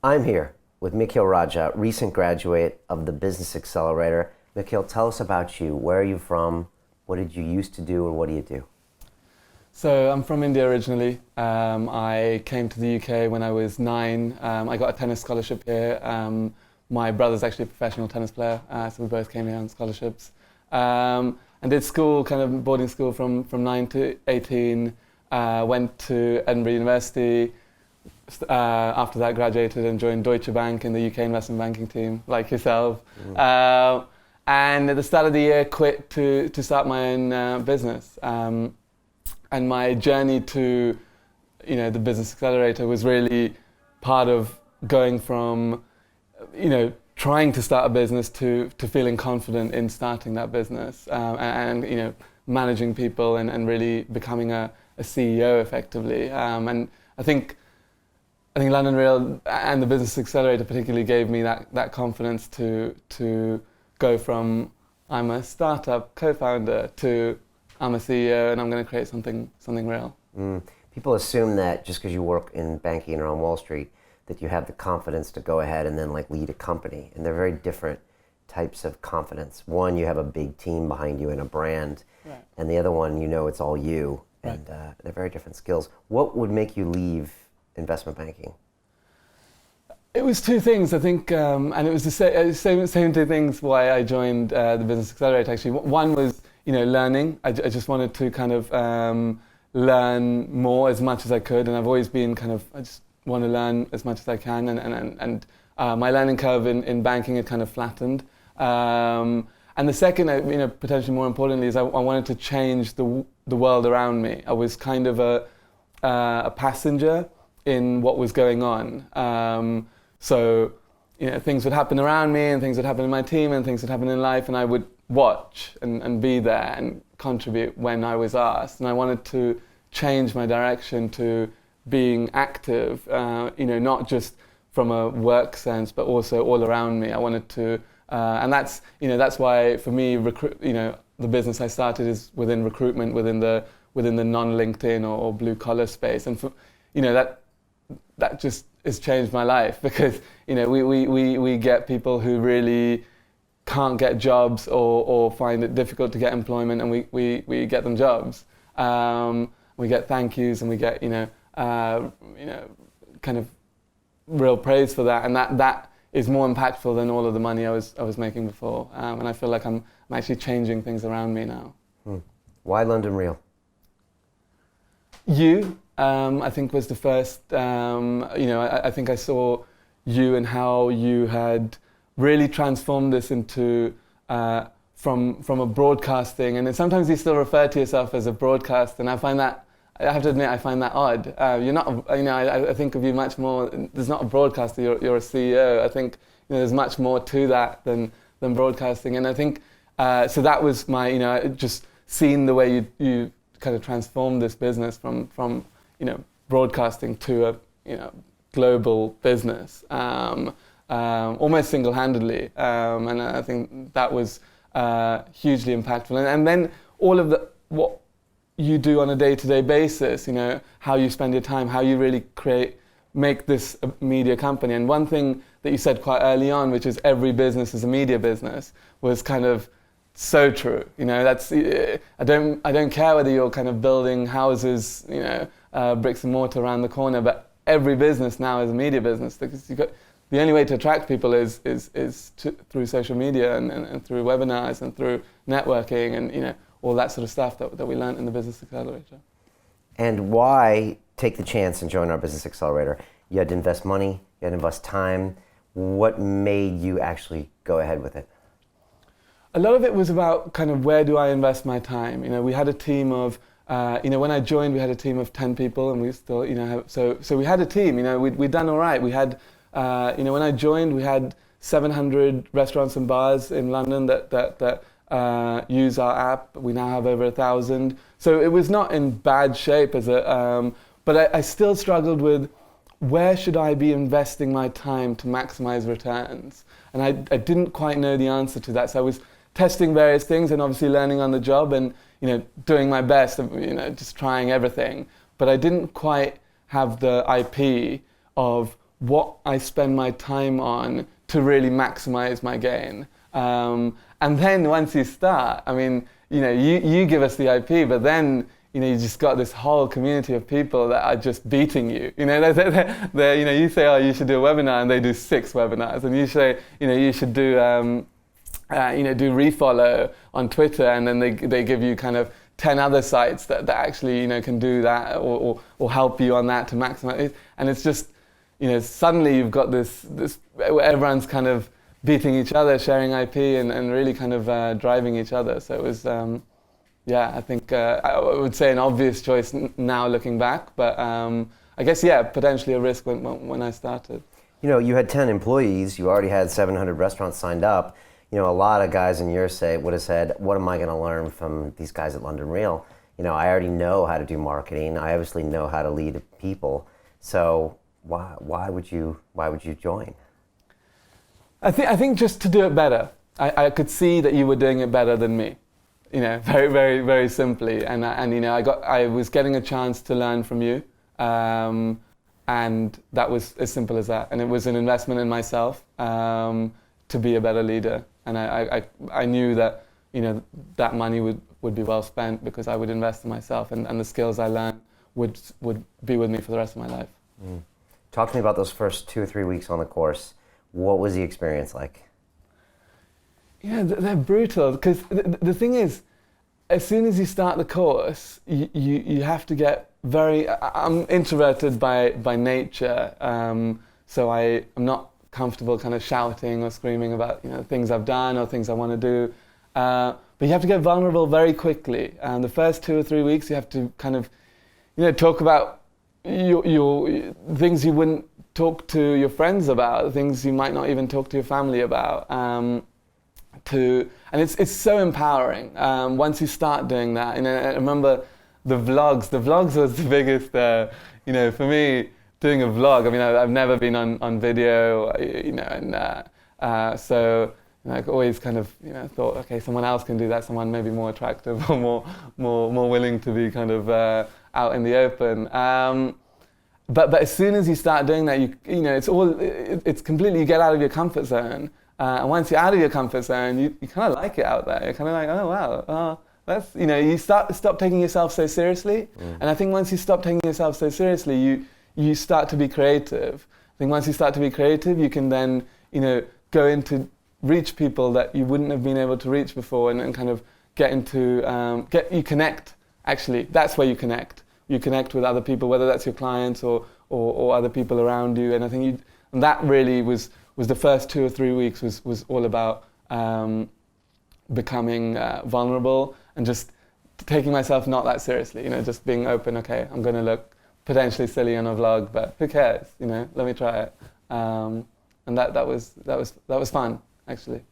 I'm here with Mikhil Raja, recent graduate of the Business Accelerator. Mikhil, tell us about you. Where are you from? What did you used to do and what do you do? So I'm from India originally. I came to the UK when I was 9. I got a tennis scholarship here. My brother's actually a professional tennis player, so we both came here on scholarships. And did school, kind of boarding school from 9 to 18. Went to Edinburgh University. After that, graduated and joined Deutsche Bank in the UK investment banking team, like yourself. And at the start of the year, quit to start my own business. And my journey to, the Business Accelerator was really part of going from, trying to start a business to feeling confident in starting that business and managing people and really becoming a CEO effectively. And I think London Real and the Business Accelerator particularly gave me that confidence to go from I'm a startup co-founder to I'm a CEO and I'm going to create something real. People assume that just because you work in banking or on Wall Street that you have the confidence to go ahead and then lead a company. And they're very different types of confidence. One, you have a big team behind you and a brand. Right. And the other one, it's all you. Right. And they're very different skills. What would make you leave investment banking? It was two things, I think, and it was the same two things why I joined the Business Accelerator, actually. One was, learning. I just wanted to kind of learn more as much as I could, and I've always been I just want to learn as much as I can, and my learning curve in banking had kind of flattened. And the second, potentially more importantly, is I wanted to change the world around me. I was kind of a passenger in what was going on. So, things would happen around me and things would happen in my team and things would happen in life, and I would watch and be there and contribute when I was asked. And I wanted to change my direction to being active, not just from a work sense, but also all around me. I wanted to, and that's why for me, the business I started is within recruitment, within the non-LinkedIn or blue collar space, and that just has changed my life because we get people who really can't get jobs or find it difficult to get employment, and we get them jobs. We get thank yous and we get kind of real praise for that, and that is more impactful than all of the money I was making before. And I feel like I'm actually changing things around me now. Why London Real? I think was the first, I think I saw you and how you had really transformed this into, from a broadcasting, and sometimes you still refer to yourself as a broadcaster, and I have to admit, I find that odd. You're not, I think of you much more, there's not a broadcaster, you're a CEO. I think there's much more to that than broadcasting, and I think, so that was my, just seeing the way you kind of transformed this business from broadcasting to a global business, almost single-handedly, and I think that was hugely impactful. And then all of what you do on a day-to-day basis, how you spend your time, how you really make this a media company. And one thing that you said quite early on, which is every business is a media business, was kind of so true. That's I don't care whether you're kind of building houses, bricks and mortar around the corner, but every business now is a media business because the only way to attract people is through social media and through webinars and through networking and all that sort of stuff that we learned in the Business Accelerator. And why take the chance and join our Business Accelerator? You had to invest money, you had to invest time. What made you actually go ahead with it? A lot of it was about kind of where do I invest my time? We had a team of, when I joined, we had a team of 10 people, and we still, so we had a team. We'd done all right. We had, when I joined, we had 700 restaurants and bars in London that use our app. We now have over 1,000. So it was not in bad shape but I still struggled with where should I be investing my time to maximize returns? And I didn't quite know the answer to that. So I was testing various things and obviously learning on the job and doing my best, just trying everything. But I didn't quite have the IP of what I spend my time on to really maximize my gain. And then once you start, I mean, you give us the IP, but then, you just got this whole community of people that are just beating you. You say, oh, you should do a webinar, and they do 6 webinars. And you say, you should do, do refollow on Twitter, and then they give you kind of 10 other sites that actually, can do that or help you on that to maximize it. And it's just, suddenly you've got this everyone's kind of beating each other, sharing IP, and really kind of driving each other. So it was, I think I would say an obvious choice now looking back, but I guess, potentially a risk when I started. You had 10 employees, you already had 700 restaurants signed up. A lot of guys in your say would have said, what am I going to learn from these guys at London Real? I already know how to do marketing. I obviously know how to lead people. So why would you join? I think just to do it better. I could see that you were doing it better than me. Very, very, very simply. And I was getting a chance to learn from you. And that was as simple as that. And it was an investment in myself to be a better leader. And I knew that, that money would be well spent because I would invest in myself, and the skills I learned would be with me for the rest of my life. Mm. Talk to me about those first 2 or 3 weeks on the course. What was the experience like? They're brutal, because the thing is, as soon as you start the course, you have to get I'm introverted by nature, so I'm not comfortable kind of shouting or screaming about things I've done or things I want to do. But you have to get vulnerable very quickly. The first 2 or 3 weeks, you have to kind of talk about your things you wouldn't talk to your friends about, things you might not even talk to your family about. And it's so empowering once you start doing that. And I remember the vlogs. The vlogs was the biggest, for me, doing a vlog. I mean, I've never been on video, so I always kind of thought, okay, someone else can do that. Someone maybe more attractive or more willing to be kind of out in the open. But as soon as you start doing that, it's completely, you get out of your comfort zone. And once you're out of your comfort zone, you kind of like it out there. You're kind of like, oh wow, that's you stop taking yourself so seriously. And I think once you stop taking yourself so seriously, you start to be creative. I think once you start to be creative, you can then go into reach people that you wouldn't have been able to reach before, and kind of you connect. Actually, that's where you connect. You connect with other people, whether that's your clients or other people around you. And I think and that really was the first 2 or 3 weeks was all about becoming vulnerable and just taking myself not that seriously. Just being open. Okay, I'm going to look potentially silly on a vlog, but who cares? Let me try it. And that was fun, actually.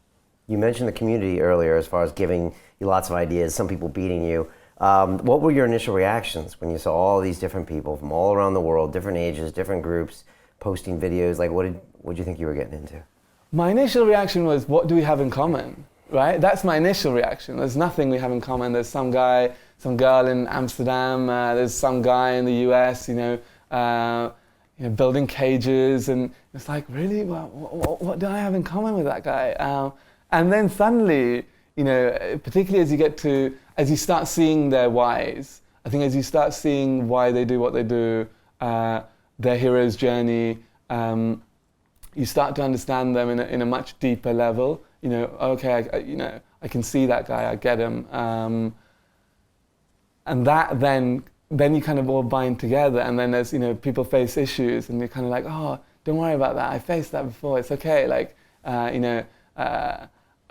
You mentioned the community earlier, as far as giving you lots of ideas. Some people beating you. What were your initial reactions when you saw all these different people from all around the world, different ages, different groups, posting videos? Like, what did you think you were getting into? My initial reaction was, what do we have in common? Right? That's my initial reaction. There's nothing we have in common. There's some guy, some girl in Amsterdam. There's some guy in the US, building cages, and it's like, really? What do I have in common with that guy? And then suddenly, particularly as you start seeing their whys, I think as you start seeing why they do what they do, their hero's journey, you start to understand them in a much deeper level. Okay, I can see that guy, I get him, and that then you kind of all bind together. And then there's people face issues, and you're kind of like, oh, don't worry about that. I faced that before. It's okay. Like I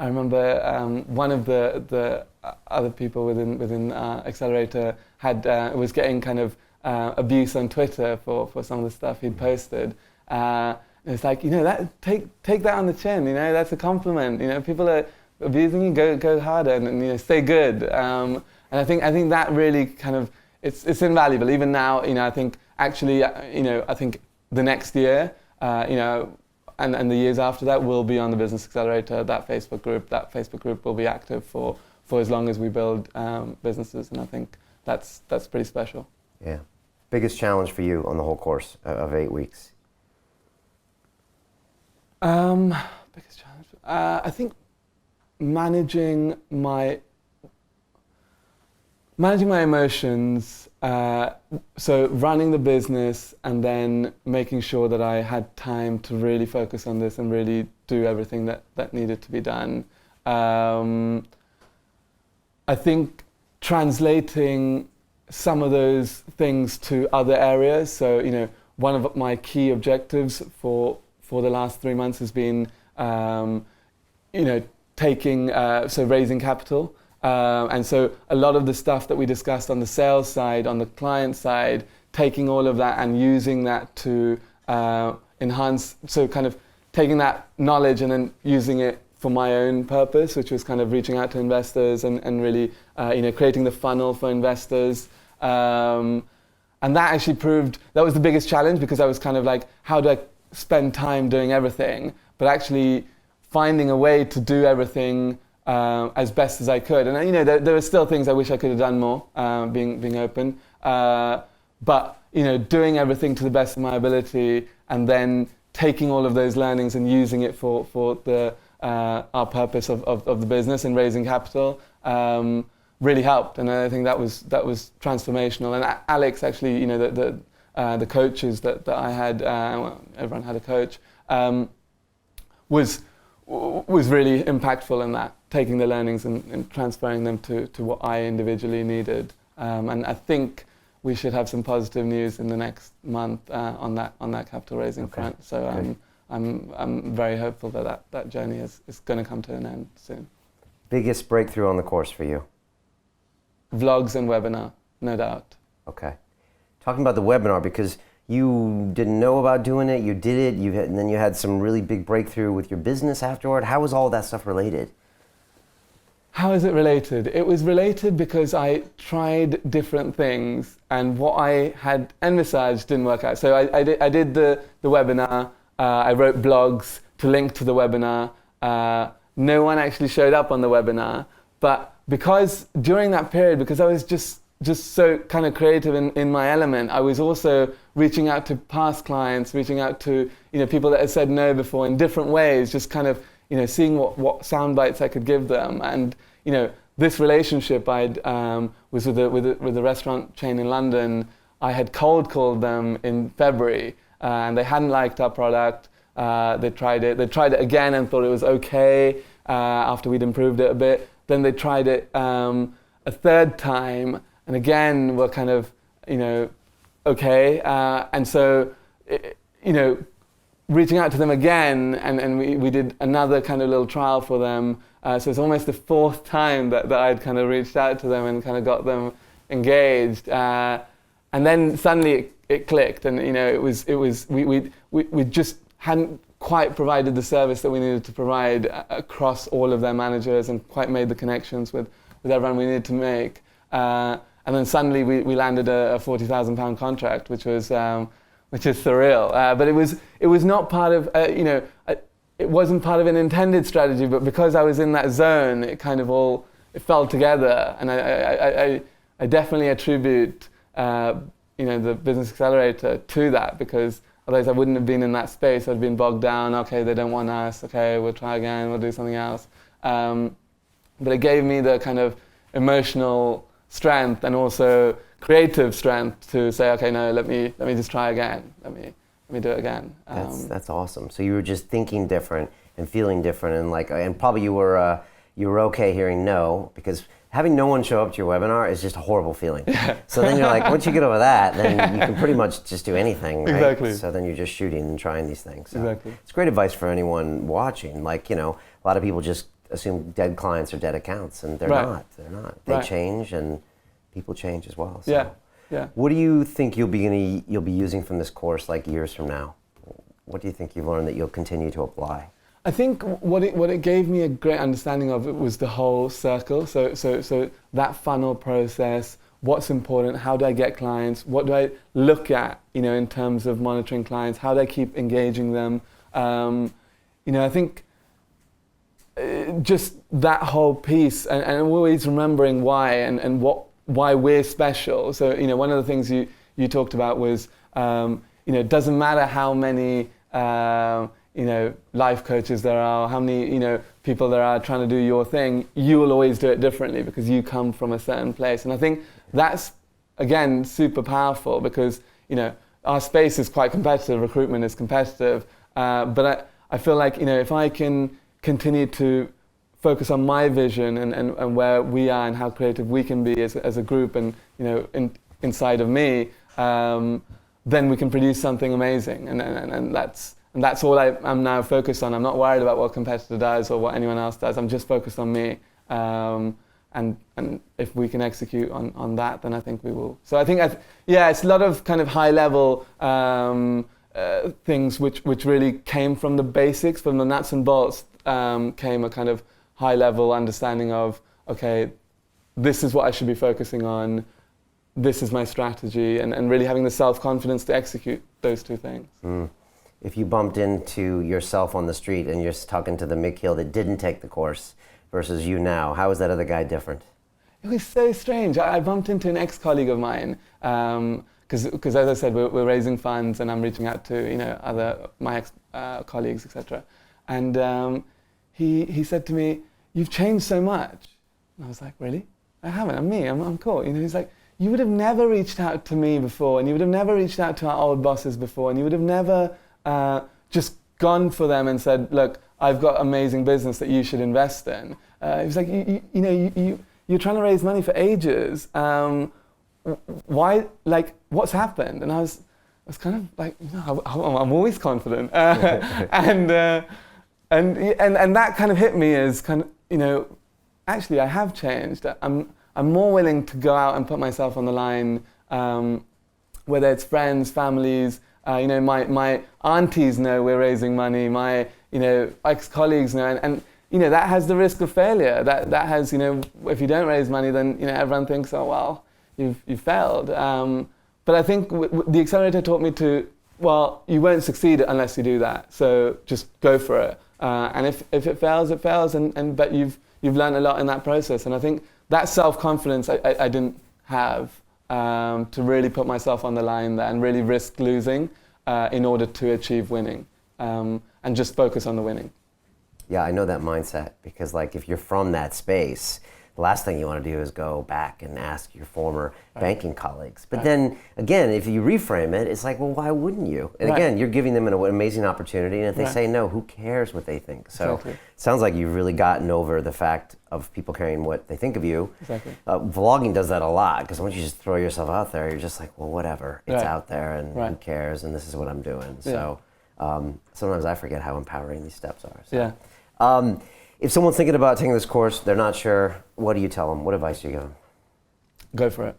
remember one of the other people within Accelerator was getting kind of abuse on Twitter for some of the stuff he'd posted. It's like, that take that on the chin. That's a compliment. People are abusing you. Go harder and stay good. And I think that really kind of it's invaluable. Even now, I think actually, I think the next year, and the years after that will be on the Business Accelerator. That Facebook group will be active for as long as we build businesses, and I think that's pretty special. Yeah. Biggest challenge for you on the whole course of 8 weeks? Biggest challenge. I think managing my emotions. So running the business and then making sure that I had time to really focus on this and really do everything that needed to be done. I think translating some of those things to other areas. So, one of my key objectives for the last 3 months has been, raising capital. And so a lot of the stuff that we discussed on the sales side, on the client side, taking all of that and using that to enhance, so kind of taking that knowledge and then using it for my own purpose, which was kind of reaching out to investors and really, creating the funnel for investors. And that actually that was the biggest challenge, because I was kind of like, how do I spend time doing everything? But actually finding a way to do everything as best as I could. And there were still things I wish I could have done more, being open. But doing everything to the best of my ability, and then taking all of those learnings and using it for our purpose of the business and raising capital really helped. And I think that was transformational. And Alex, actually, the coaches that I had, everyone had a coach, was really impactful in that, taking the learnings and transferring them to what I individually needed. And I think we should have some positive news in the next month on that capital raising front. So I'm very hopeful that journey is going to come to an end soon. Biggest breakthrough on the course for you? Vlogs and webinar, no doubt. Okay. Talking about the webinar, because you didn't know about doing it, you did it, and then you had some really big breakthrough with your business afterward. How was all that stuff related? How is it related? It was related because I tried different things, and what I had envisaged didn't work out. So I did the webinar, I wrote blogs to link to the webinar. No one actually showed up on the webinar, but because during that period, because I was just so kind of creative in my element, I was also reaching out to past clients, reaching out to people that had said no before in different ways, just kind of seeing what sound bites I could give them. And this relationship was with a restaurant chain in London. I had cold called them in February, and they hadn't liked our product. They tried it again and thought it was okay after we'd improved it a bit. Then they tried it a third time, and again were kind of okay. And so reaching out to them again, and we did another kind of little trial for them. So it's almost the fourth time that I'd kind of reached out to them and kind of got them engaged. And then suddenly it clicked, and we just hadn't quite provided the service that we needed to provide across all of their managers, and quite made the connections with everyone we needed to make. And then suddenly we landed a £40,000 contract, which is surreal. But it was not part of it wasn't part of an intended strategy. But because I was in that zone, it kind of it fell together. And I definitely attribute the Business Accelerator to that, because otherwise I wouldn't have been in that space. I'd been bogged down. Okay, they don't want us. Okay, we'll try again. We'll do something else. But it gave me the kind of emotional strength and also creative strength to say, okay, no, let me just try again. Let me do it again. That's awesome. So you were just thinking different and feeling different, and probably you were okay hearing no, because having no one show up to your webinar is just a horrible feeling. So then you're like, once you get over that, then you can pretty much just do anything, right? Exactly. So then you're just shooting and trying these things. So exactly. It's great advice for anyone watching. A lot of people just assume dead clients are dead accounts, and they're not. They're not. They change, and people change as well. So. Yeah. What do you think you'll be using from this course years from now? What do you think you've learned that you'll continue to apply? I think what it gave me a great understanding of it was the whole circle. So that funnel process, what's important, how do I get clients, what do I look at, in terms of monitoring clients, how do I keep engaging them? I think just that whole piece, and always remembering why and why we're special. So one of the things you talked about was it doesn't matter how many life coaches there are, how many people there are trying to do your thing, you will always do it differently because you come from a certain place. And I think that's, again, super powerful because our space is quite competitive, recruitment is competitive, but I feel like if I can continue to focus on my vision and where we are and how creative we can be as a group and inside of me, then we can produce something amazing, and that's all I'm now focused on. I'm not worried about what a competitor does or what anyone else does. I'm just focused on me, and if we can execute on that, then I think we will. So I think it's a lot of kind of high level things which really came from the basics, from the nuts and bolts. Came a kind of high level understanding of, okay, this is what I should be focusing on. This is my strategy, and really having the self-confidence to execute those two things. If you bumped into yourself on the street and you're talking to the Mikhil that didn't take the course versus you now, how is that other guy different? It was so strange. I bumped into an ex-colleague of mine because as I said, we're raising funds and I'm reaching out to my ex-colleagues, etc. And he said to me, "You've changed so much." And I was like, "Really? I haven't. I'm me. I'm cool." He's like, "You would have never reached out to me before, and you would have never reached out to our old bosses before, and you would have never just gone for them and said, 'Look, I've got amazing business that you should invest in.'" He was like, "You're trying to raise money for ages. Why? Like, what's happened?" And I was kind of like, I'm always confident, and that kind of hit me as kind of, actually I have changed. I'm more willing to go out and put myself on the line, whether it's friends, families. My aunties know we're raising money. My ex-colleagues know, and that has the risk of failure. That has if you don't raise money, then everyone thinks, oh well, you've failed. But I think the accelerator taught me to, well, you won't succeed unless you do that. So just go for it. And if it fails, it fails. But you've learned a lot in that process. And I think that self-confidence I didn't have to really put myself on the line there and really risk losing in order to achieve winning, and just focus on the winning. Yeah, I know that mindset because if you're from that space, the last thing you want to do is go back and ask your former banking colleagues. But then again, if you reframe it, it's like, well, why wouldn't you? And again, you're giving them an amazing opportunity, and if they say no, who cares what they think? So Exactly. it sounds like you've really gotten over the fact of people caring what they think of you. Exactly. Vlogging does that a lot because once you just throw yourself out there, you're just like, well, whatever. It's out there, and who cares? And this is what I'm doing. So sometimes I forget how empowering these steps are. So. If someone's thinking about taking this course, they're not sure, what do you tell them? What advice do you give them? Go for it.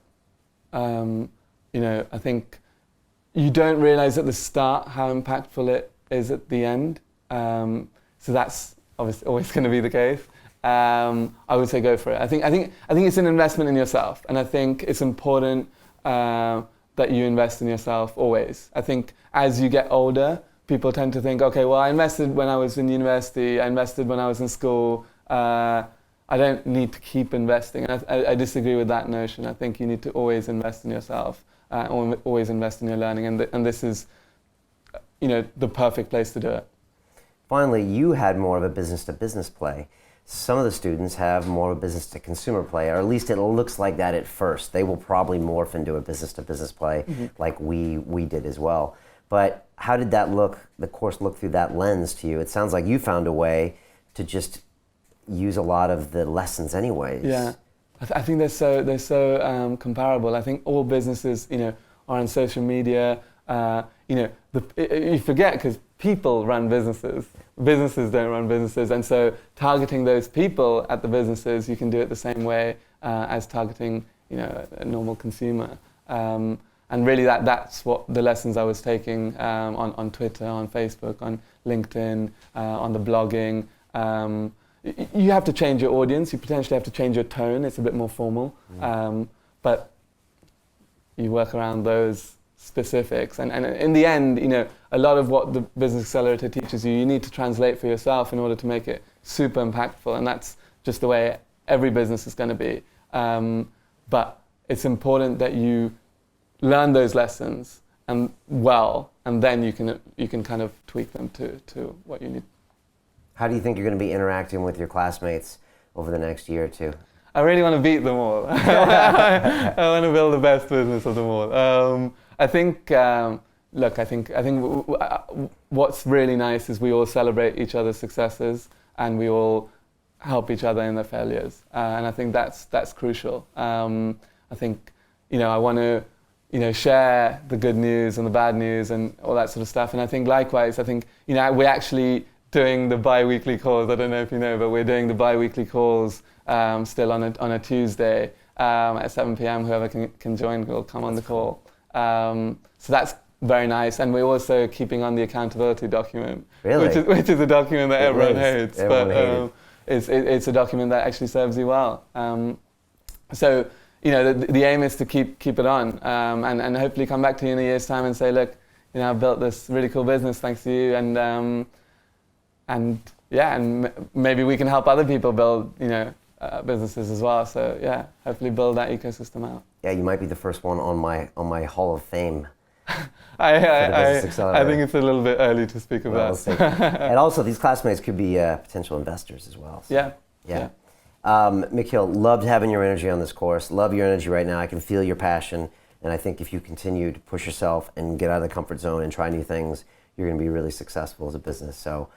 I think you don't realize at the start how impactful it is at the end. So that's obviously always going to be the case. I would say go for it. I think it's an investment in yourself, and I think it's important that you invest in yourself always. I think as you get older, people tend to think, okay, well, I invested when I was in university, I invested when I was in school, I don't need to keep investing. And I disagree with that notion. I think you need to always invest in yourself, always invest in your learning, and this is, the perfect place to do it. Finally, you had more of a business-to-business play. Some of the students have more of a business-to-consumer play, or at least it looks like that at first. They will probably morph into a business-to-business play like we did as well. But how did the course look through that lens to you? It sounds like you found a way to just use a lot of the lessons anyways. Yeah, I think they're so comparable. I think all businesses, are on social media. You forget because people run businesses. Businesses don't run businesses. And so targeting those people at the businesses, you can do it the same way as targeting, a normal consumer. And really that's what the lessons I was taking on Twitter, on Facebook, on LinkedIn, on the blogging. You have to change your audience. You potentially have to change your tone. It's a bit more formal. But you work around those specifics. And in the end, a lot of what the Business Accelerator teaches you need to translate for yourself in order to make it super impactful. And that's just the way every business is going to be. But it's important that you learn those lessons and and then you can kind of tweak them to what you need. How do you think you're going to be interacting with your classmates over the next year or two? I really want to beat them all. I want to build the best business of them all. I think, look, I think what's really nice is we all celebrate each other's successes and we all help each other in their failures. And I think that's crucial. I think, I want to, share the good news and the bad news and all that sort of stuff. And I think likewise, we're actually doing the bi-weekly calls. I don't know if you know, but we're doing the bi-weekly calls still on a Tuesday at 7 p.m. Whoever can join will come on the call. So that's very nice. And we're also keeping on the accountability document, really? which is a document that everyone hates. Everyone it's a document that actually serves you well. So the aim is to keep it on and hopefully come back to you in a year's time and say, look, I've built this really cool business thanks to you, and maybe we can help other people build businesses as well. So yeah, hopefully build that ecosystem out. Yeah, you might be the first one on my Hall of Fame. I think it's a little bit early to speak of that. We'll and also, these classmates could be potential investors as well. So. Yeah. Mikhil, loved having your energy on this course. Love your energy right now. I can feel your passion. And I think if you continue to push yourself and get out of the comfort zone and try new things, you're going to be really successful as a business. So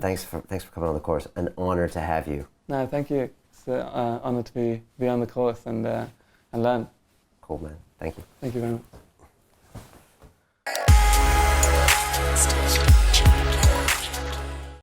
thanks for coming on the course. An honor to have you. No, thank you. It's an honor to be on the course and learn. Cool, man. Thank you. Thank you very much.